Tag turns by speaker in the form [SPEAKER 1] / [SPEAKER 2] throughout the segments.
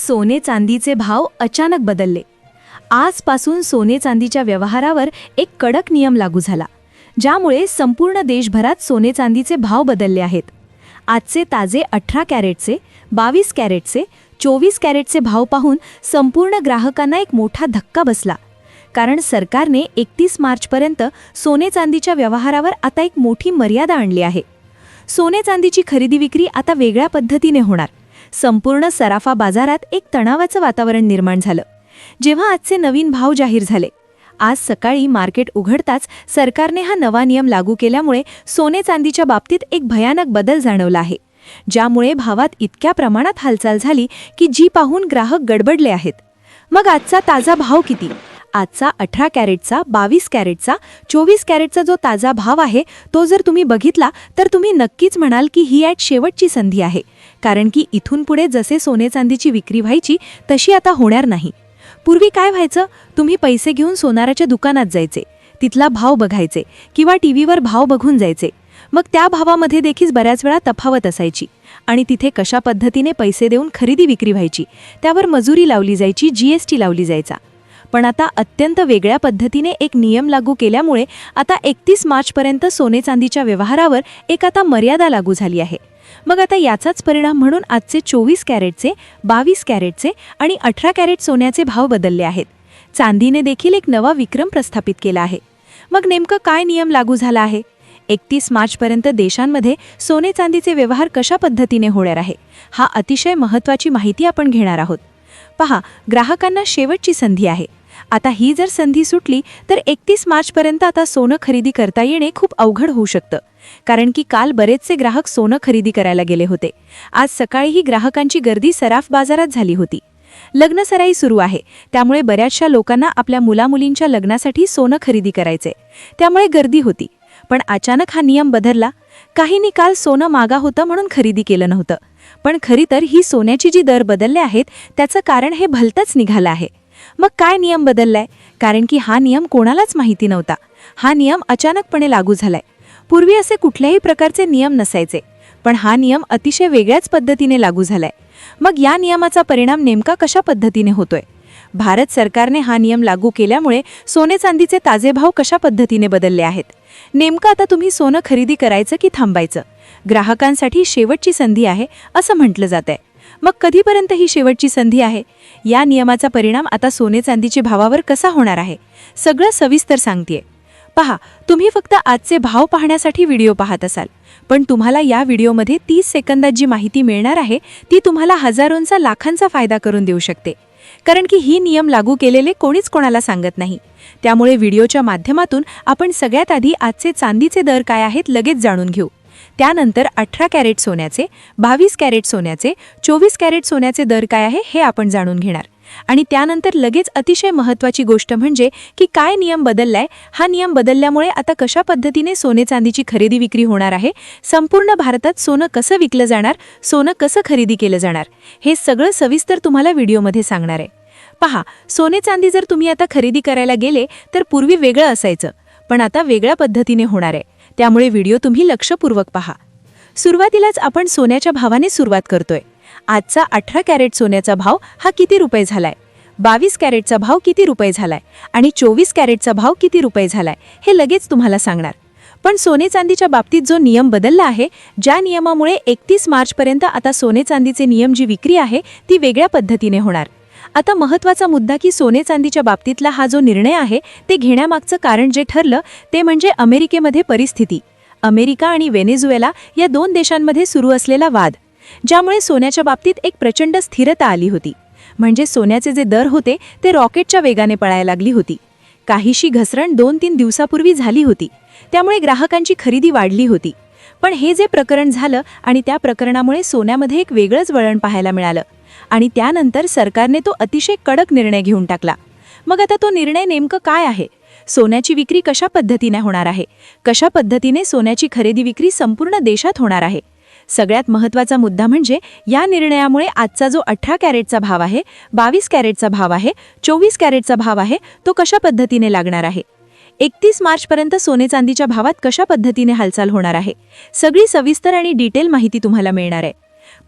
[SPEAKER 1] सोने चांदीचे भाव अचानक बदलले। आजपासून सोने चांदीच्या व्यवहारावर एक कडक नियम लागू झाला, ज्यामुळे संपूर्ण देशभरात सोने चांदीचे भाव बदलले आहेत। आजचे ताजे 18 कॅरेटचे, 22 कॅरेटचे, 24 कॅरेटचे भाव पाहून संपूर्ण ग्राहकांना एक मोठा धक्का बसला, कारण सरकारने 31 मार्चपर्यंत सोने चांदीच्या व्यवहारावर आता एक मोठी मर्यादा आणली आहे। सोने चांदीची खरेदी विक्री आता वेगळ्या पद्धतीने होणार। संपूर्ण सराफा बाजारात एक तणावाचं वातावरण निर्माण झालं, जेव्हा आजचे नवीन भाव जाहीर झाले। आज सकाळी मार्केट उघडताच सरकारने हा नवा नियम लागू केल्यामुळे सोने चांदीच्या बाबतीत एक भयानक बदल जाणवला आहे, ज्यामुळे भावात इतक्या प्रमाणात हालचाल झाली की जी पाहून ग्राहक गडबडले आहेत। मग आजचा ताजा भाव किती? आजचा 18 कॅरेटचा, 22 कॅरेटचा, 24 कॅरेटचा जो ताजा भाव आहे तो जर तुम्ही बघितला तर तुम्ही नक्कीच म्हणाल की ही आज शेवटची संधी आहे, कारण की इथून पुढे जसे सोने चांदीची विक्री व्हायची तशी आता होणार नाही। पूर्वी काय व्हायचं, तुम्ही पैसे घेऊन सोनाराच्या दुकानात जायचे, तिथला भाव बघायचे किंवा टीव्हीवर भाव बघून जायचे। मग त्या भावामध्ये देखील बऱ्याच वेळा तफावत असायची आणि तिथे कशा पद्धतीने पैसे देऊन खरेदी विक्री व्हायची त्यावर मजुरी लावली जायची, जीएसटी लावली जायचा। पण आता अत्यंत वेगळ्या पद्धतीने एक नियम लागू केल्यामुळे आता 31 मार्चपर्यंत सोने चांदीच्या व्यवहारावर एक आता मर्यादा लागू झाली आहे। मग आता याचाच परिणाम म्हणून आजचे 24 कॅरेटचे, 22 कॅरेटचे आणि 18 कॅरेट सोन्याचे भाव बदलले आहेत। चांदीने देखील एक नवा विक्रम प्रस्थापित केला आहे। मग नेमकं काय नियम लागू झाला आहे? 31 मार्चपर्यंत देशांमध्ये सोने चांदीचे व्यवहार कशा पद्धतीने होणार आहे, हा अतिशय महत्त्वाची माहिती आपण घेणार आहोत। पहा, ग्राहकांना शेवटची संधी आहे। आता ही जर संधी सुटली तर 31 मार्चपर्यंत आता सोनं खरेदी करता येणे खूप अवघड होऊ शकतं, कारण की काल बरेचसे ग्राहक सोनं खरेदी करायला गेले होते। आज सकाळीही ग्राहकांची गर्दी सराफ बाजारात झाली होती। लग्नसराई सुरू आहे, त्यामुळे बऱ्याचशा लोकांना आपल्या मुलामुलींच्या लग्नासाठी सोनं खरेदी करायचे, त्यामुळे गर्दी होती। पण अचानक हा नियम बदलला। काहींनी काल सोनं मागा होतं म्हणून खरेदी केलं नव्हतं, पण खरी तर ही सोन्याची जी दर बदलले आहेत त्याचं कारण हे भलतंच निघालं आहे। मग काय नियम बदललाय? कारण की हा नियम कोणालाच माहिती नव्हता। हा नियम अचानकपणे लागू झालाय। पूर्वी असे कुठल्याही प्रकारचे नियम नसायचे, पण हा नियम अतिशय वेगळ्याच पद्धतीने लागू झालाय। मग या नियमाचा परिणाम नेमका कशा पद्धतीने होतोय? भारत सरकारने हा नियम लागू केल्यामुळे सोने चांदीचे ताजे भाव कशा पद्धतीने बदलले आहेत? नेमकं आता तुम्ही सोनं खरेदी करायचं की थांबायचं? ग्राहकांसाठी शेवटची संधी आहे असं म्हटलं जातंय। मग कधीपर्यंत ही शेवटची संधी आहे? या नियमाचा परिणाम आता सोने चांदीच्या भावावर कसा होणार आहे, सगळं सविस्तर सांगतेय। पहा, तुम्ही फक्त आजचे भाव पाहण्यासाठी व्हिडिओ पाहत असाल, पण तुम्हाला या व्हिडिओमध्ये 30 सेकंदात जी माहिती मिळणार आहे ती तुम्हाला हजारोंचा, लाखांचा फायदा करून देऊ शकते, कारण की ही नियम लागू केलेले कोणीच कोणाला सांगत नाही। त्यामुळे व्हिडिओच्या माध्यमातून आपण सगळ्यात आधी आजचे चांदीचे दर काय आहेत लगेच जाणून घेऊ। त्यानंतर 18 कॅरेट सोन्याचे, 22 कॅरेट सोन्याचे, 24 कॅरेट सोन्याचे दर काय आहे हे आपण जाणून घेणार। आणि त्यानंतर लगेच अतिशय महत्त्वाची गोष्ट म्हणजे की काय नियम बदललाय, हा नियम बदलल्यामुळे आता कशा पद्धतीने सोने चांदीची खरेदी विक्री होणार आहे, संपूर्ण भारतात सोनं कसं विकलं जाणार, सोनं कसं खरेदी केलं जाणार, हे सगळं सविस्तर तुम्हाला व्हिडिओमध्ये सांगणार आहे। पहा, सोने चांदी जर तुम्ही आता खरेदी करायला गेले तर पूर्वी वेगळं असायचं, पण आता वेगळ्या पद्धतीने होणार आहे। त्यामुळे व्हिडिओ तुम्ही लक्षपूर्वक पहा। सुरुवातीलाच आपण सोन्याच्या भावाने सुरुवात करतोय। आजचा 18 कॅरेट सोन्याचा भाव हा किती रुपये झालाय, 22 कॅरेटचा भाव किती रुपये झालाय आणि 24 कॅरेटचा भाव किती रुपये झालाय हे लगेच तुम्हाला सांगणार। पण सोने चांदीच्या बाबतीत जो नियम बदलला आहे, ज्या नियमामुळे 31 मार्चपर्यंत आता सोने चांदीचे नियम जी विक्री आहे ती वेगळ्या पद्धतीने होणार। आता महत्त्वाचा मुद्दा की सोने चांदीच्या बाबतीतला हा जो निर्णय आहे ते घेण्यामागचं कारण जे ठरलं ते म्हणजे अमेरिकेमध्ये परिस्थिती। अमेरिका आणि व्हेनेझुएला या दोन देशांमध्ये सुरू असलेला वाद, ज्यामुळे सोन्याच्या बाबतीत एक प्रचंड स्थिरता आली होती। म्हणजे सोन्याचे जे दर होते ते रॉकेटच्या वेगाने पळायला लागली होती। काहीशी घसरण 2-3 दिवसापूर्वी झाली होती, त्यामुळे ग्राहकांची खरेदी वाढली होती। पण हे जे प्रकरण झालं आणि त्या प्रकरणामुळे सोन्यामध्ये एक वेगळंच वळण पाहायला मिळालं आणि त्यानंतर सरकारने तो अतिशय कडक निर्णय घेऊन टाकला। मग आता तो निर्णय नेमकं काय आहे? सोन्याची विक्री कशा पद्धतीने होणार आहे? कशा पद्धतीने सोन्याची खरेदी विक्री संपूर्ण देशात होणार आहे? सगळ्यात महत्त्वाचा मुद्दा म्हणजे या निर्णयामुळे आजचा जो 18 कॅरेटचा भाव आहे, 22 कॅरेटचा भाव आहे, 24 कॅरेटचा भाव आहे तो कशा पद्धतीने लागणार आहे? 31 मार्चपर्यंत सोने चांदीच्या भावात कशा पद्धतीने हालचाल होणार आहे, सगळी सविस्तर आणि डिटेल माहिती तुम्हाला मिळणार आहे।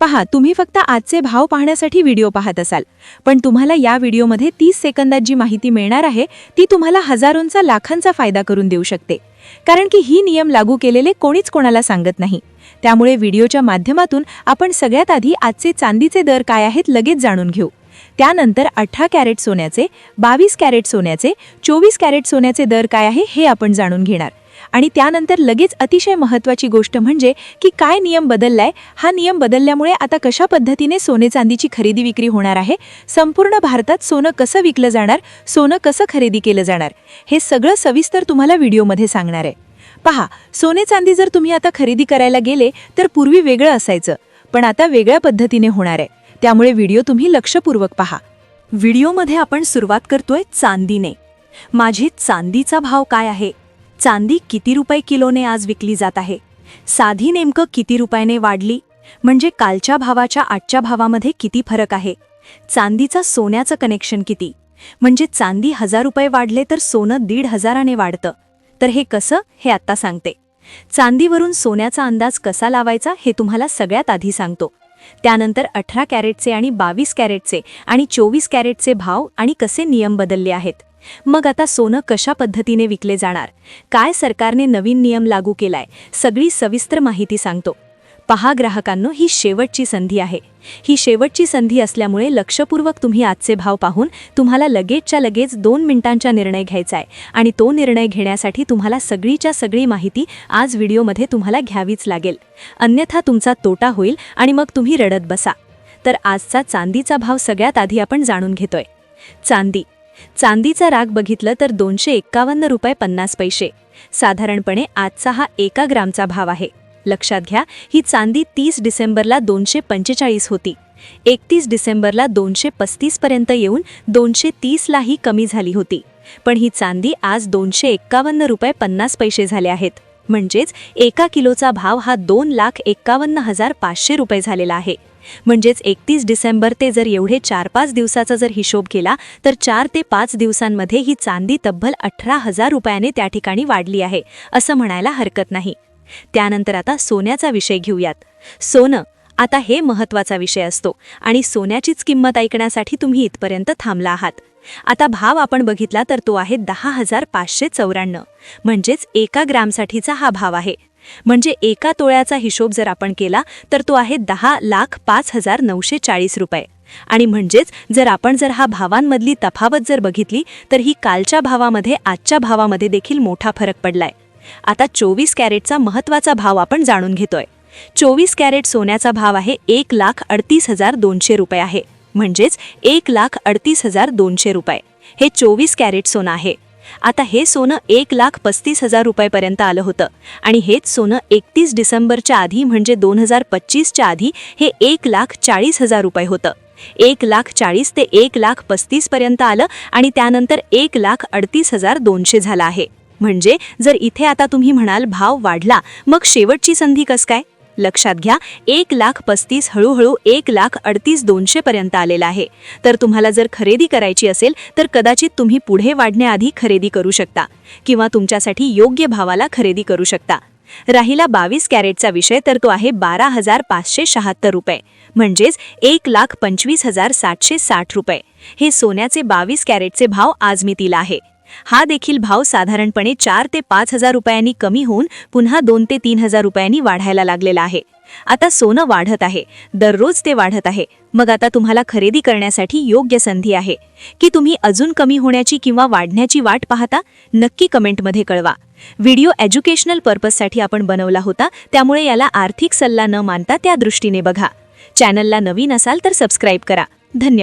[SPEAKER 1] पहा, तुम्ही फक्त आजचे भाव पाहण्यासाठी व्हिडिओ पाहत असाल, पण तुम्हाला या व्हिडिओमध्ये 30 सेकंदात जी माहिती मिळणार आहे ती तुम्हाला हजारोंचा लाखांचा फायदा करून देऊ शकते. कारण की ही नियम लागू केलेले कोणीच कोणाला सांगत नाही. त्यामुळे व्हिडिओच्या माध्यमातून आपण सगळ्यात आधी आजचे चांदीचे दर काय आहेत लगेच जाणून घेऊ. त्यानंतर 18 कॅरेट सोन्याचे, 22 कॅरेट सोन्याचे, 24 कॅरेट सोन्याचे दर काय आहे हे आपण जाणून घेणार. आणि त्यानंतर लगेच अतिशय महत्त्वाची गोष्ट म्हणजे की काय नियम बदललाय, हा नियम बदलल्यामुळे आता कशा पद्धतीने सोने चांदीची खरेदी विक्री होणार आहे, संपूर्ण भारतात सोनं कसं विकलं जाणार, सोनं कसं खरेदी केलं जाणार, हे सगळं सविस्तर तुम्हाला व्हिडिओमध्ये सांगणार आहे. पहा, सोने चांदी जर तुम्ही आता खरेदी करायला गेले तर पूर्वी वेगळं असायचं, पण आता वेगळ्या पद्धतीने होणार आहे. त्यामुळे व्हिडिओ तुम्ही लक्षपूर्वक पहा. व्हिडिओमध्ये आपण सुरुवात करतोय चांदीने. माझी चांदीचा भाव काय आहे, चांदी किती रुपये किलोने आज विकली जात आहे, साधी नेमकं किती रुपयाने वाढली, म्हणजे कालच्या भावाच्या आजच्या भावामध्ये किती फरक आहे, चांदीचा सोन्याचं कनेक्शन किती, म्हणजे चांदी 1000 रुपये वाढले तर सोनं 1500ने वाढतं. तर हे कसं हे आत्ता सांगते. चांदीवरून सोन्याचा अंदाज कसा लावायचा हे तुम्हाला सगळ्यात आधी सांगतो. त्यानंतर 18 कॅरेटचे आणि 22 कॅरेटचे आणि 24 कॅरेटचे भाव आणि कसे नियम बदलले आहेत. मग आता सोनं कशा पद्धतीने विकले जाणार, काय सरकारने नवीन नियम लागू केलाय, सगळी सविस्तर माहिती सांगतो. पहा ग्राहकांनो, ही शेवटची संधी आहे. ही शेवटची संधी असल्यामुळे लक्षपूर्वक तुम्ही आजचे भाव पाहून तुम्हाला लगेचच्या लगेच 2 मिनिटांचा निर्णय घ्यायचा आहे. आणि तो निर्णय घेण्यासाठी तुम्हाला सगळीच्या सगळी माहिती आज व्हिडिओमध्ये तुम्हाला घ्यावीच लागेल, अन्यथा तुमचा तोटा होईल आणि मग तुम्ही रडत बसा. तर आजचा चांदीचा भाव सगळ्यात आधी आपण जाणून घेतोय. चांदीचा राग बघितलं तर 251 रुपये 50 पैसे. साधारणपणे आजचा हा 1 ग्रामचा भाव आहे. लक्षात घ्या, ही चांदी 30 डिसेंबरला 245 होती, 31 डिसेंबरला 235 पर्यंत येऊन 230लाही कमी झाली होती. पण ही चांदी आज 251 रुपये 50 पैसे झाले आहेत. म्हणजेच 1 किलोचा भाव हा 2,51,500 रुपये झालेला आहे. म्हणजेच 31 डिसेंबर ते जर एवढे 4-5 दिवसाचा जर हिशोब केला तर 4 ते 5 दिवसांमध्ये ही चांदी तब्बल 18,000 रुपयाने त्या ठिकाणी वाढली आहे, असं म्हणायला हरकत नाही. त्यानंतर आता सोन्याचा विषय घेऊयात. सोनं, आता हे महत्त्वाचा विषय असतो आणि सोन्याचीच किंमत ऐकण्यासाठी तुम्ही इथपर्यंत थांबला आहात. आता भाव आपण बघितला तर तो आहे 10,594, म्हणजेच 1 ग्रामसाठीचा हा भाव आहे. म्हणजे 1 तोळ्याचा हिशोब जर आपण केला तर तो आहे 10,05,940 रुपये. आणि म्हणजेच जर हा भावांमधली तफावत जर बघितली तर ही कालच्या भावामध्ये आजच्या भावामध्ये देखील मोठा फरक पडलाय. आता 24 कॅरेटचा महत्त्वाचा भाव आपण जाणून घेतोय. 24 कॅरेट सोन्याचा भाव आहे 1,38,200 रुपये आहे. म्हणजेच 1,38,200 रुपये हे 24 कॅरेट सोनं आहे. आता हे सोनं 1,35,000 रुपयेपर्यंत आलं होतं आणि हेच सोनं 31 डिसेंबरच्या आधी म्हणजे 2025च्या आधी हे 1,40,000 रुपये होतं. 1,40,000 ते 1,35,000 पर्यंत आलं आणि त्यानंतर 1,38,200 झाला आहे. म्हणजे जर इथे आता तुम्ही म्हणाल भाव वाढला, मग शेवटची संधी कस काय? लक्षात घ्या, 1,35,000 हळूहळू 1,38,200 पर्यंत आलेला आहे. तर तुम्हाला जर खरेदी करायची असेल तर कदाचित तुम्ही पुढे वाढण्याआधी खरेदी करू शकता किंवा तुमच्यासाठी योग्य भावाला खरेदी करू शकता. राहिला 22 कॅरेटचा विषय तर तो आहे 12,576 रुपये, म्हणजेच 1,25,760 रुपये. हे सोन्याचे 22 कॅरेटचे भाव आज मितीला आहे. हा देखील भाव साधारणपणे 4 ते 5,000 रुपयांनी कमी होऊन पुन्हा 2 ते 3,000 रुपयांनी वाढायला लागलेला आहे. आता सोनं वाढत आहे, दररोज ते वाढत आहे. मग आता तुम्हाला खरेदी करण्यासाठी योग्य संधी आहे की तुम्ही अजून कमी होण्याची किंवा वाढण्याची वाट पाहता? नक्की कमेंटमध्ये कळवा. व्हिडिओ एज्युकेशनल पर्पजसाठी आपण बनवला होता, त्यामुळे याला आर्थिक सल्ला न मानता त्या दृष्टीने बघा. चॅनलला नवीन असाल तर सबस्क्राईब करा. धन्यवाद.